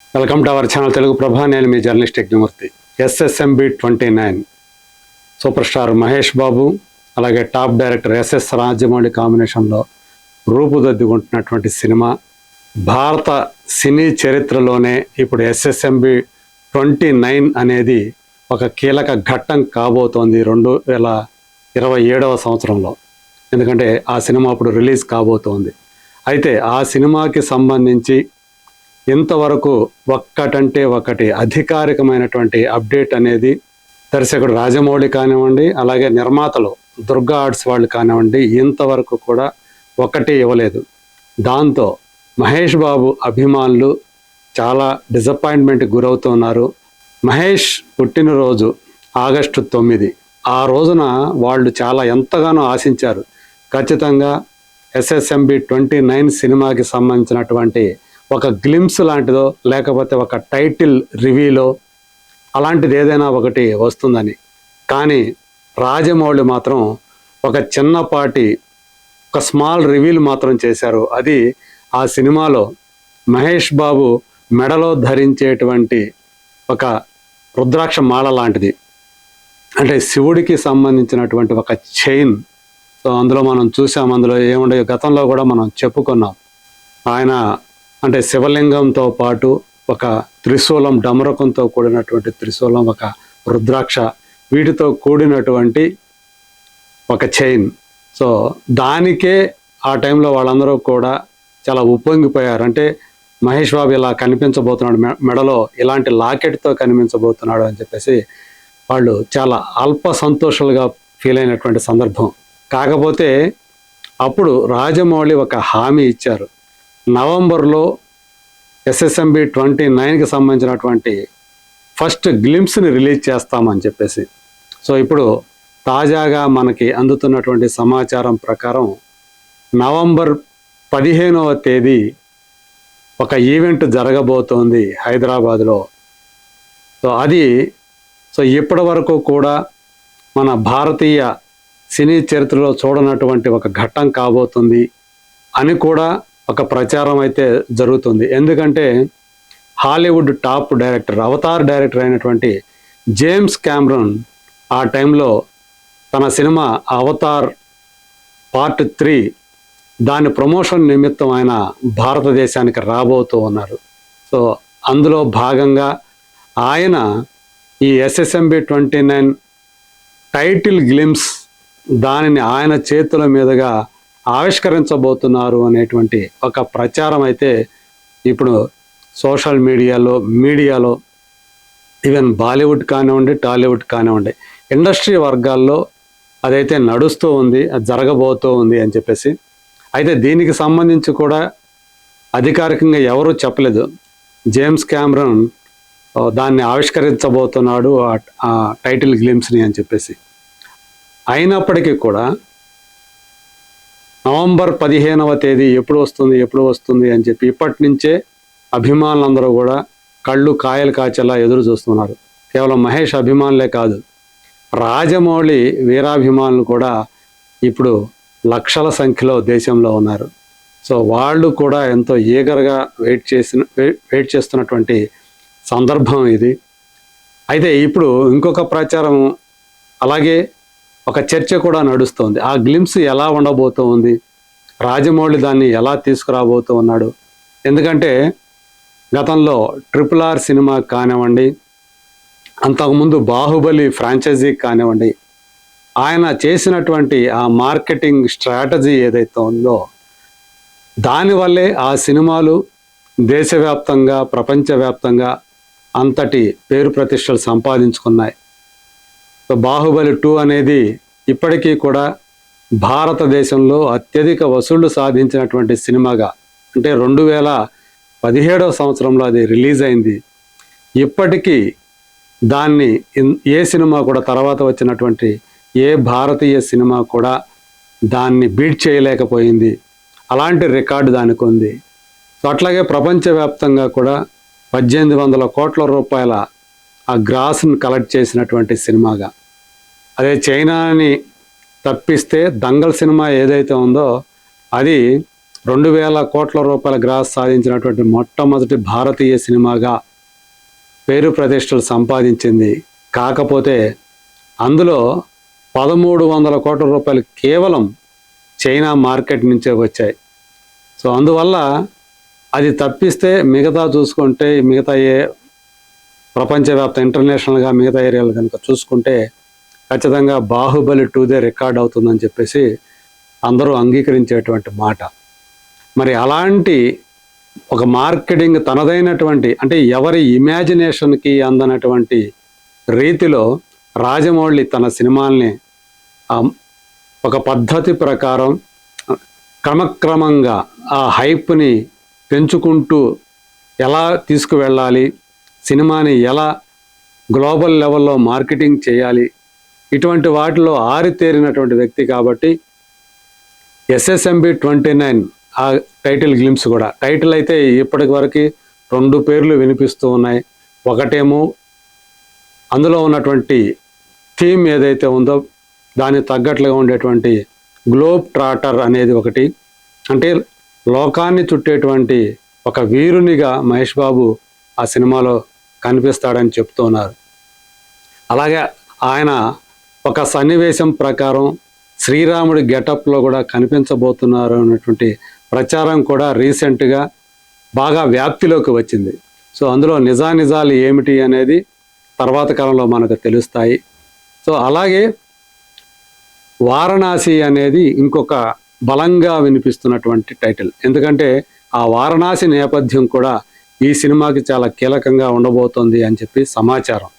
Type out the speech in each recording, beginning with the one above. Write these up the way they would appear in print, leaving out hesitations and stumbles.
Welcome to our channel Telugu Prabha. నేను మీ journalist Yagnamurthy. SSMB 29 super star Mahesh Babu అలాగే టాప్ డైరెక్టర్ SS రాజమౌళి కాంబినేషన్లో రూపుదిద్దుకుంటున్నటువంటి సినిమా. భారత సినీ చరిత్రలోనే ఇప్పుడు SSMB 29 అనేది ఒక కీలక ఘట్టం కాబోతోంది 2027వ సంవత్సరంలో. ఎందుకంటే ఆ సినిమా ఇప్పుడు రిలీజ్ కాబోతోంది. అయితే ఆ సినిమాకి సంబంధించి ఇంతవరకు ఒక్కటంటే ఒకటి అధికారికమైనటువంటి అప్డేట్ అనేది దర్శకుడు రాజమౌళి కానివ్వండి, అలాగే నిర్మాతలు దుర్గా ఆర్ట్స్ వాళ్ళు కానివ్వండి, ఇంతవరకు కూడా ఒకటి ఇవ్వలేదు. దాంతో మహేష్ బాబు అభిమానులు చాలా డిసప్పాయింట్మెంట్కి గురవుతున్నారు. మహేష్ పుట్టినరోజు ఆగస్టు 9. ఆ రోజున వాళ్ళు చాలా ఎంతగానో ఆశించారు. ఖచ్చితంగా SSMB 29 సినిమాకి సంబంధించినటువంటి ఒక గ్లిమ్స్ లాంటిదో లేకపోతే ఒక టైటిల్ రివీలో అలాంటిది ఏదైనా ఒకటి వస్తుందని. కానీ రాజమౌళి మాత్రం ఒక చిన్నపాటి ఒక స్మాల్ రివీల్ మాత్రం చేశారు. అది ఆ సినిమాలో మహేష్ బాబు మెడలో ధరించేటువంటి ఒక రుద్రాక్ష మాల లాంటిది, అంటే శివుడికి సంబంధించినటువంటి ఒక చైన్. సో అందులో మనం చూసాం, అందులో ఏముండే గతంలో కూడా మనం చెప్పుకున్నాం. ఆయన అంటే శివలింగంతో పాటు ఒక త్రిశూలం, డమరకంతో కూడినటువంటి త్రిశూలం, ఒక రుద్రాక్ష, వీటితో కూడినటువంటి ఒక చైన్. సో దానికే ఆ టైంలో వాళ్ళందరూ కూడా చాలా ఉప్పొంగిపోయారు. అంటే మహేష్ బాబు ఇలా కనిపించబోతున్నాడు, మెడలో ఇలాంటి లాకెట్తో కనిపించబోతున్నాడు అని చెప్పేసి వాళ్ళు చాలా అల్ప సంతోషాలుగా ఫీల్ అయినటువంటి సందర్భం. కాకపోతే అప్పుడు రాజమౌళి ఒక హామీ ఇచ్చారు. నవంబర్లో SSMB 29కి సంబంధించినటువంటి ఫస్ట్ గ్లిమ్స్ని రిలీజ్ చేస్తామని చెప్పేసి. సో ఇప్పుడు తాజాగా మనకి అందుతున్నటువంటి సమాచారం ప్రకారం నవంబర్ 15వ తేదీ ఒక ఈవెంట్ జరగబోతోంది హైదరాబాద్లో. సో ఇప్పటి వరకు కూడా మన భారతీయ సినీ చరిత్రలో చూడనటువంటి ఒక ఘట్టం కాబోతుంది అని కూడా ఒక ప్రచారం అయితే జరుగుతుంది. ఎందుకంటే Hollywood top director, Avatar director అయినటువంటి జేమ్స్ కెమెరాన్ ఆ టైంలో తన సినిమా అవతార్ పార్ట్ 3 దాని ప్రమోషన్ నిమిత్తం ఆయన భారతదేశానికి రాబోతూ ఉన్నారు. సో అందులో భాగంగా ఆయన ఈ SSMB 29 టైటిల్ గ్లిమ్స్ దానిని ఆయన చేతుల మీదుగా ఆవిష్కరించబోతున్నారు అనేటువంటి ఒక ప్రచారం అయితే ఇప్పుడు సోషల్ మీడియాలో ఈవెన్ బాలీవుడ్ కానివ్వండి, టాలీవుడ్ కానివ్వండి, ఇండస్ట్రీ వర్గాల్లో అదైతే నడుస్తూ ఉంది, అది జరగబోతూ ఉంది అని చెప్పేసి. అయితే దీనికి సంబంధించి కూడా అధికారికంగా ఎవరూ చెప్పలేదు. జేమ్స్ కెమెరాన్ దాన్ని ఆవిష్కరించబోతున్నాడు ఆ టైటిల్ గ్లిమ్స్ని అని చెప్పేసి. అయినప్పటికీ కూడా నవంబర్ 15వ తేదీ ఎప్పుడు వస్తుంది అని చెప్పి ఇప్పటి నుంచే అభిమానులందరూ కూడా కళ్ళు కాయలు కాచేలా ఎదురు చూస్తున్నారు. కేవలం మహేష్ అభిమానులే కాదు, రాజమౌళి వీరాభిమానులు కూడా ఇప్పుడు లక్షల సంఖ్యలో దేశంలో ఉన్నారు. సో వాళ్ళు కూడా ఎంతో ఈగర్గా వెయిట్ చేస్తున్నటువంటి సందర్భం ఇది. అయితే ఇప్పుడు ఇంకొక ప్రచారం, అలాగే ఒక చర్చ కూడా నడుస్తోంది. ఆ గ్లిమ్స్ ఎలా ఉండబోతూ ఉంది, రాజమౌళి దాన్ని ఎలా తీసుకురాబోతూ ఉన్నాడు. ఎందుకంటే గతంలో RRR సినిమా కానివ్వండి, అంతకుముందు బాహుబలి ఫ్రాంచైజీ కానివ్వండి, ఆయన చేసినటువంటి ఆ మార్కెటింగ్ స్ట్రాటజీ ఏదైతే ఉందో దానివల్లే ఆ సినిమాలు దేశవ్యాప్తంగా, ప్రపంచవ్యాప్తంగా అంతటి పేరు ప్రతిష్టలు సంపాదించుకున్నాయి. సో బాహుబలి 2 అనేది ఇప్పటికీ కూడా భారతదేశంలో అత్యధిక వసూళ్లు సాధించినటువంటి సినిమాగా, అంటే 2017వ సంవత్సరంలో అది రిలీజ్ అయింది. ఇప్పటికీ దాన్ని ఏ సినిమా కూడా, తర్వాత వచ్చినటువంటి ఏ భారతీయ సినిమా కూడా దాన్ని బీట్ చేయలేకపోయింది. అలాంటి రికార్డు దానికి ఉంది. సో అట్లాగే ప్రపంచవ్యాప్తంగా కూడా 1800 కోట్ల రూపాయల ఆ గ్రాస్ని కలెక్ట్ చేసినటువంటి సినిమాగా. అదే చైనాని తప్పిస్తే దంగల్ సినిమా ఏదైతే ఉందో అది 2,000 కోట్ల రూపాయల గ్రాస్ సాధించినటువంటి మొట్టమొదటి భారతీయ సినిమాగా పేరు ప్రతిష్టలు సంపాదించింది. కాకపోతే అందులో 1,300 కోట్ల రూపాయలు కేవలం చైనా మార్కెట్ నుంచే వచ్చాయి. సో అందువల్ల అది తప్పిస్తే మిగతా చూసుకుంటే మిగతా ప్రపంచవ్యాప్త ఇంటర్నేషనల్గా మిగతా ఏరియాలు కనుక చూసుకుంటే ఖచ్చితంగా బాహుబలి 2దే రికార్డ్ అవుతుందని చెప్పేసి అందరూ అంగీకరించేటువంటి మాట. మరి అలాంటి ఒక మార్కెటింగ్ తనదైనటువంటి అంటే ఎవరి ఇమాజినేషన్కి అందనటువంటి రీతిలో రాజమౌళి తన సినిమాల్ని ఒక పద్ధతి ప్రకారం క్రమక్రమంగా ఆ హైప్ని పెంచుకుంటూ ఎలా తీసుకువెళ్ళాలి, సినిమాని ఎలా గ్లోబల్ లెవెల్లో మార్కెటింగ్ చేయాలి, ఇటువంటి వాటిలో ఆరితేరినటువంటి వ్యక్తి కాబట్టి SSMB 29 ఆ టైటిల్ గ్లిమ్స్ కూడా టైటిల్ అయితే ఇప్పటి వరకు 2 పేర్లు వినిపిస్తూ ఉన్నాయి. ఒకటేమో అందులో ఉన్నటువంటి థీమ్ ఏదైతే ఉందో దానికి తగ్గట్లుగా ఉండేటువంటి గ్లోబ్ ట్రాటర్ అనేది ఒకటి, అంటే లోకాన్ని చుట్టేటువంటి ఒక వీరునిగా మహేష్ బాబు ఆ సినిమాలో కనిపిస్తాడని చెప్తున్నారు. అలాగే ఆయన ఒక సన్నివేశం ప్రకారం శ్రీరాముడి గెటప్లో కూడా కనిపించబోతున్నారు అన్నటువంటి ప్రచారం కూడా రీసెంట్గా బాగా వ్యాప్తిలోకి వచ్చింది. సో అందులో నిజానిజాలు ఏమిటి అనేది తర్వాత కాలంలో మనకు తెలుస్తాయి. సో అలాగే వారణాసి అనేది ఇంకొక బలంగా వినిపిస్తున్నటువంటి టైటిల్, ఎందుకంటే ఆ వారణాసి నేపథ్యం కూడా ఈ సినిమాకి చాలా కీలకంగా ఉండబోతోంది అని చెప్పి సమాచారం.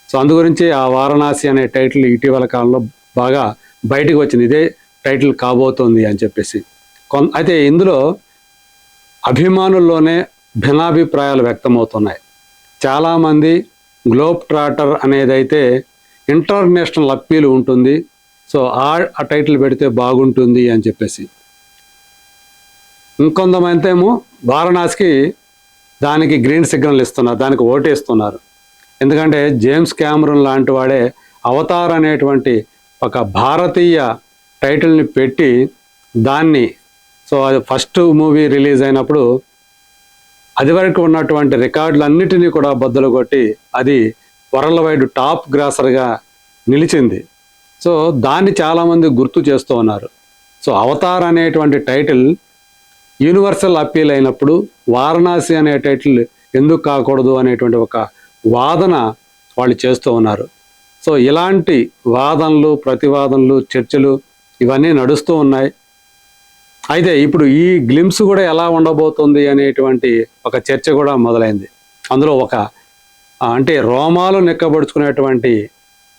సో అందు గురించి ఆ వారణాసి అనే టైటిల్ ఇటీవల కాలంలో బాగా బయటకు వచ్చింది, ఇదే టైటిల్ కాబోతోంది అని చెప్పేసి. అయితే ఇందులో అభిమానుల్లోనే భిన్నాభిప్రాయాలు వ్యక్తమవుతున్నాయి. చాలామంది గ్లోబ్ ట్రాటర్ అనేదైతే ఇంటర్నేషనల్ అప్పీల్ ఉంటుంది, సో ఆ టైటిల్ పెడితే బాగుంటుంది అని చెప్పేసి. ఇంకొంతమంది ఏమో వారణాసికి దానికి గ్రీన్ సిగ్నల్ ఇస్తున్నారు, దానికి ఓటేస్తున్నారు. ఎందుకంటే జేమ్స్ క్యామరూన్ లాంటి వాడే అవతార్ అనేటువంటి ఒక భారతీయ టైటిల్ని పెట్టి దాన్ని, సో అది ఫస్ట్ మూవీ రిలీజ్ అయినప్పుడు అది వరకు ఉన్నటువంటి రికార్డులన్నిటినీ కూడా బద్దలు కొట్టి అది వరల్డ్ వైడ్ టాప్ గ్రాసర్గా నిలిచింది. సో దాన్ని చాలామంది గుర్తు చేస్తూ ఉన్నారు. సో అవతార్ అనేటువంటి టైటిల్ యూనివర్సల్ అప్పీల్ అయినప్పుడు వారణాసి అనే టైటిల్ ఎందుకు కాకూడదు అనేటువంటి ఒక వాదన వాళ్ళు చేస్తూ ఉన్నారు. సో ఇలాంటి వాదనలు, ప్రతివాదనలు, చర్చలు ఇవన్నీ నడుస్తూ ఉన్నాయి. అయితే ఇప్పుడు ఈ గ్లిమ్స్ కూడా ఎలా ఉండబోతుంది అనేటువంటి ఒక చర్చ కూడా మొదలైంది. అందులో ఒక అంటే రోమాలు నెక్కబడుచుకునేటువంటి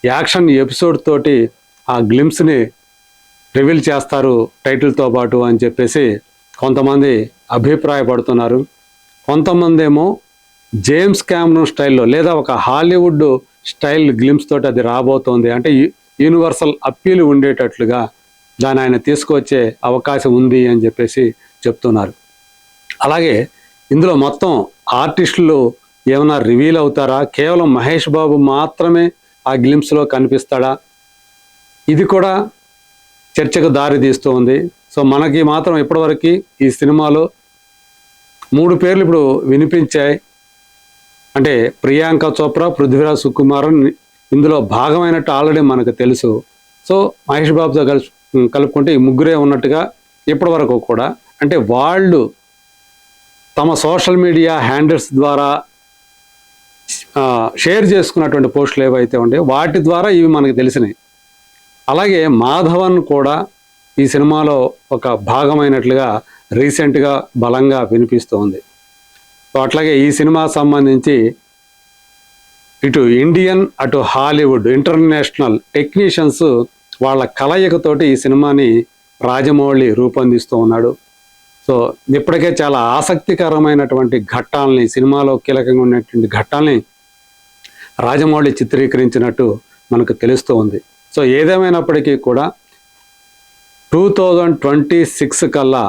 యాక్షన్ ఎపిసోడ్ తోటి ఆ గ్లిమ్స్ని రివీల్ చేస్తారు టైటిల్తో పాటు అని చెప్పేసి కొంతమంది అభిప్రాయపడుతున్నారు. కొంతమంది ఏమో జేమ్స్ క్యామరూన్ స్టైల్లో లేదా ఒక హాలీవుడ్ స్టైల్ గ్లిమ్స్ తోటి అది రాబోతోంది, అంటే యూనివర్సల్ అప్పీల్ ఉండేటట్లుగా దాన్ని ఆయన తీసుకొచ్చే అవకాశం ఉంది అని చెప్పేసి చెప్తున్నారు. అలాగే ఇందులో మొత్తం ఆర్టిస్టులు ఏమైనా రివీల్ అవుతారా, కేవలం మహేష్ బాబు మాత్రమే ఆ గ్లిమ్స్లో కనిపిస్తాడా, ఇది కూడా చర్చకు దారి తీస్తూ ఉంది. సో మనకి మాత్రం ఇప్పటివరకు ఈ సినిమాలో 3 పేర్లు ఇప్పుడు వినిపించాయి. అంటే ప్రియాంక చోప్రా, పృథ్వీరాజ్ సుకుమారన్ ఇందులో భాగమైనట్టు ఆల్రెడీ మనకు తెలుసు. సో మహేష్ బాబుతో కలుపుకుంటే ఈ ముగ్గురే ఉన్నట్టుగా ఇప్పటివరకు కూడా, అంటే వాళ్ళు తమ సోషల్ మీడియా హ్యాండిల్స్ ద్వారా షేర్ చేసుకున్నటువంటి పోస్టులు ఏవైతే ఉంటాయో వాటి ద్వారా ఇవి మనకు తెలిసినాయి. అలాగే మాధవన్ కూడా ఈ సినిమాలో ఒక భాగమైనట్లుగా రీసెంట్గా బలంగా వినిపిస్తూ ఉంది. సో అట్లాగే ఈ సినిమా సంబంధించి ఇటు ఇండియన్ అటు హాలీవుడ్ ఇంటర్నేషనల్ టెక్నీషియన్స్ వాళ్ళ కలయికతోటి ఈ సినిమాని రాజమౌళి రూపొందిస్తూ ఉన్నాడు. సో ఇప్పటికే చాలా ఆసక్తికరమైనటువంటి ఘట్టాలని, సినిమాలో కీలకంగా ఉన్నటువంటి ఘట్టాలని రాజమౌళి చిత్రీకరించినట్టు మనకు తెలుస్తూ ఉంది. సో ఏదేమైనప్పటికీ కూడా 2026 కల్లా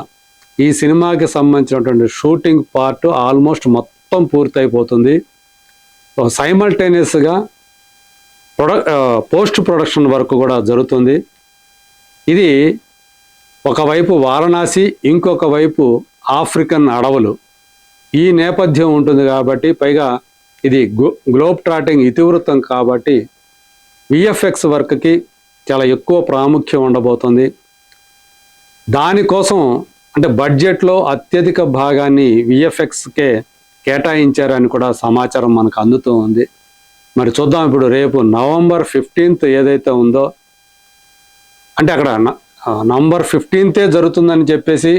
ఈ సినిమాకి సంబంధించినటువంటి షూటింగ్ పార్ట్ ఆల్మోస్ట్ మొత్తం పూర్తయిపోతుంది. సైమల్టేనియస్గా పోస్ట్ ప్రొడక్షన్ వర్క్ కూడా జరుగుతుంది. ఇది ఒకవైపు వారణాసి, ఇంకొక వైపు ఆఫ్రికన్ అడవులు, ఈ నేపథ్యం ఉంటుంది కాబట్టి, పైగా ఇది గ్లోబ్ ట్రాటింగ్ ఇతివృత్తం కాబట్టి విఎఫ్ఎక్స్ వర్క్కి చాలా ఎక్కువ ప్రాముఖ్యం ఉండబోతుంది. దానికోసం అంటే బడ్జెట్లో అత్యధిక భాగాన్ని విఎఫ్ఎక్స్కే కేటాయించారని కూడా సమాచారం మనకు అందుతూ ఉంది. మరి చూద్దాం, ఇప్పుడు రేపు November 15th ఏదైతే ఉందో, అంటే అక్కడ November 15th జరుగుతుందని చెప్పేసి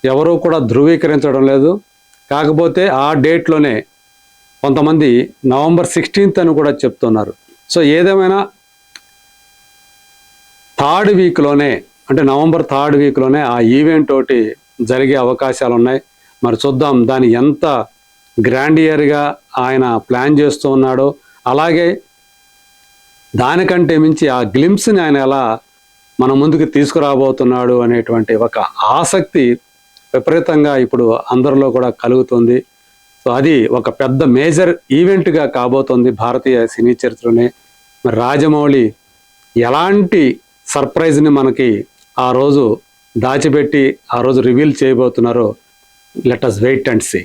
ఎవరూ కూడా ధృవీకరించడం లేదు. కాకపోతే ఆ డేట్లోనే కొంతమంది November 16th అని కూడా చెప్తున్నారు. సో ఏదేమైనా థర్డ్ వీక్లోనే, అంటే November 3rd వీక్లోనే ఆ ఈవెంట్ ఒకటి జరిగే అవకాశాలు ఉన్నాయి. మరి చూద్దాం దాని ఎంత గ్రాండియర్గా ఆయన ప్లాన్ చేస్తూ ఉన్నాడో, అలాగే దానికంటే మించి ఆ గ్లింప్స్ని ఆయన ఎలా మన ముందుకు తీసుకురాబోతున్నాడు అనేటువంటి ఒక ఆసక్తి విపరీతంగా ఇప్పుడు అందరిలో కూడా కలుగుతుంది. సో అది ఒక పెద్ద మేజర్ ఈవెంట్గా కాబోతుంది భారతీయ సినీ చరిత్రలోనే. మరి రాజమౌళి ఎలాంటి సర్ప్రైజ్ని మనకి ఆ రోజు దాచిపెట్టి ఆ రోజు రివీల్ చేయబోతున్నారో, let us wait and see.